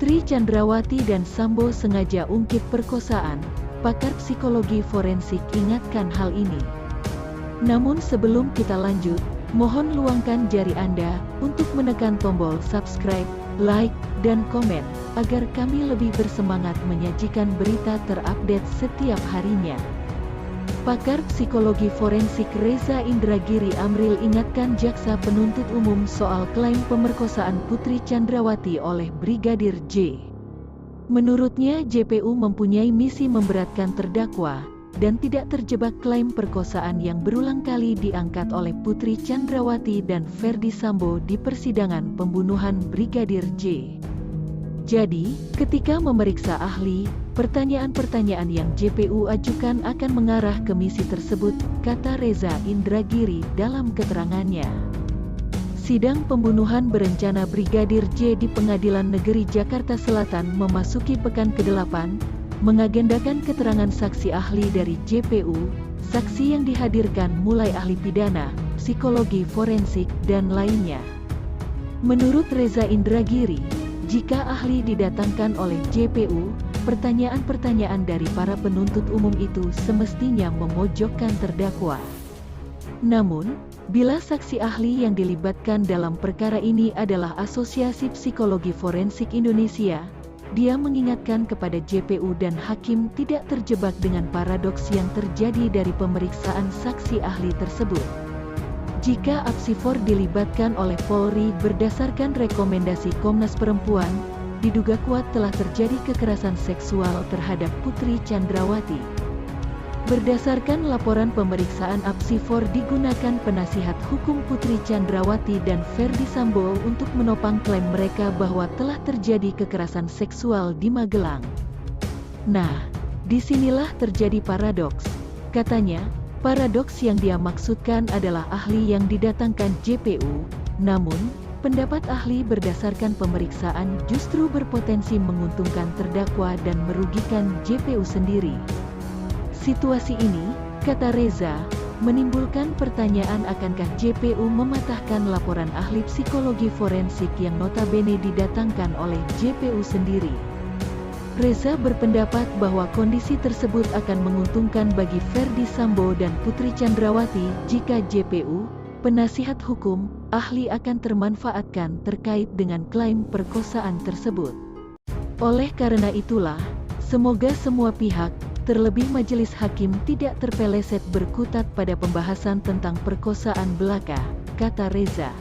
Putri Chandrawati dan Sambo sengaja ungkit perkosaan, pakar psikologi forensik ingatkan hal ini. Namun sebelum kita lanjut, mohon luangkan jari Anda untuk menekan tombol subscribe, like, dan komen, agar kami lebih bersemangat menyajikan berita terupdate setiap harinya. Pakar psikologi forensik Reza Indragiri Amril ingatkan jaksa penuntut umum soal klaim pemerkosaan Putri Chandrawati oleh Brigadir J. Menurutnya JPU mempunyai misi memberatkan terdakwa, dan tidak terjebak klaim perkosaan yang berulang kali diangkat oleh Putri Chandrawati dan Ferdi Sambo di persidangan pembunuhan Brigadir J. Jadi, ketika memeriksa ahli, pertanyaan-pertanyaan yang JPU ajukan akan mengarah ke misi tersebut, kata Reza Indragiri dalam keterangannya. Sidang pembunuhan berencana Brigadir J di Pengadilan Negeri Jakarta Selatan memasuki pekan ke-8, mengagendakan keterangan saksi ahli dari JPU. Saksi yang dihadirkan mulai ahli pidana, psikologi forensik, dan lainnya. Menurut Reza Indragiri, jika ahli didatangkan oleh JPU, pertanyaan-pertanyaan dari para penuntut umum itu semestinya memojokkan terdakwa. Namun, bila saksi ahli yang dilibatkan dalam perkara ini adalah Asosiasi Psikologi Forensik Indonesia, dia mengingatkan kepada JPU dan hakim tidak terjebak dengan paradoks yang terjadi dari pemeriksaan saksi ahli tersebut. Jika Apsifor dilibatkan oleh Polri berdasarkan rekomendasi Komnas Perempuan, diduga kuat telah terjadi kekerasan seksual terhadap Putri Chandrawati. Berdasarkan laporan pemeriksaan Apsifor digunakan penasihat hukum Putri Chandrawati dan Ferdi Sambo untuk menopang klaim mereka bahwa telah terjadi kekerasan seksual di Magelang. Nah, disinilah terjadi paradoks. Katanya, paradoks yang dia maksudkan adalah ahli yang didatangkan JPU, namun, pendapat ahli berdasarkan pemeriksaan justru berpotensi menguntungkan terdakwa dan merugikan JPU sendiri. Situasi ini, kata Reza, menimbulkan pertanyaan akankah JPU mematahkan laporan ahli psikologi forensik yang notabene didatangkan oleh JPU sendiri. Reza berpendapat bahwa kondisi tersebut akan menguntungkan bagi Ferdi Sambo dan Putri Chandrawati jika JPU, penasihat hukum, ahli akan termanfaatkan terkait dengan klaim perkosaan tersebut. Oleh karena itulah, semoga semua pihak, terlebih majelis hakim tidak terpeleset berkutat pada pembahasan tentang perkosaan belaka, kata Reza.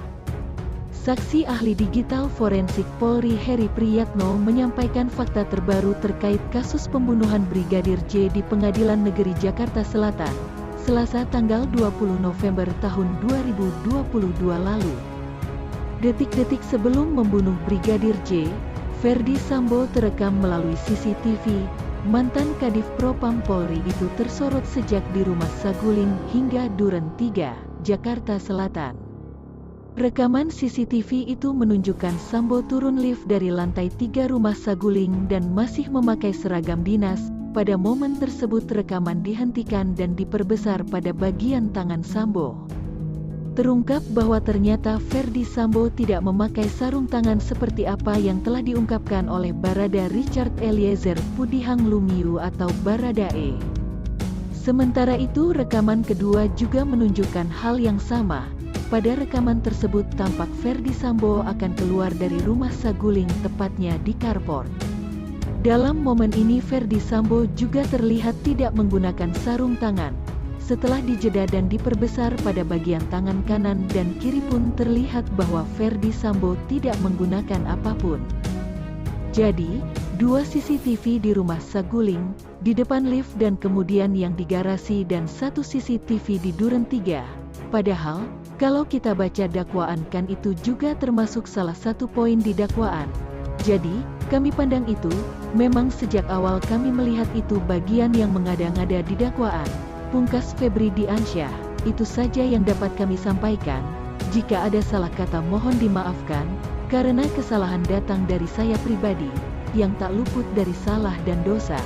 Saksi ahli digital forensik Polri Heri Priyatno menyampaikan fakta terbaru terkait kasus pembunuhan Brigadir J di Pengadilan Negeri Jakarta Selatan, Selasa tanggal 20 November tahun 2022 lalu. Detik-detik sebelum membunuh Brigadir J, Ferdi Sambo terekam melalui CCTV. Mantan Kadif Propam Polri itu tersorot sejak di Rumah Saguling hingga Duren 3, Jakarta Selatan. Rekaman CCTV itu menunjukkan Sambo turun lift dari lantai 3 Rumah Saguling dan masih memakai seragam dinas. Pada momen tersebut rekaman dihentikan dan diperbesar pada bagian tangan Sambo. Terungkap bahwa ternyata Ferdi Sambo tidak memakai sarung tangan seperti apa yang telah diungkapkan oleh Barada Richard Eliezer Pudihang Lumiu atau Baradae. Sementara itu rekaman kedua juga menunjukkan hal yang sama. Pada rekaman tersebut tampak Ferdi Sambo akan keluar dari Rumah Saguling tepatnya di carport. Dalam momen ini Ferdi Sambo juga terlihat tidak menggunakan sarung tangan. Setelah dijeda dan diperbesar pada bagian tangan kanan dan kiri pun terlihat bahwa Ferdi Sambo tidak menggunakan apapun. Jadi, dua CCTV di Rumah Saguling, di depan lift dan kemudian yang di garasi dan satu CCTV di Duren 3. Padahal, kalau kita baca dakwaan kan itu juga termasuk salah satu poin di dakwaan. Jadi, kami pandang itu, memang sejak awal kami melihat itu bagian yang mengada-ngada di dakwaan. Pungkas Febri Diansyah, itu saja yang dapat kami sampaikan. Jika ada salah kata mohon dimaafkan, karena kesalahan datang dari saya pribadi, yang tak luput dari salah dan dosa.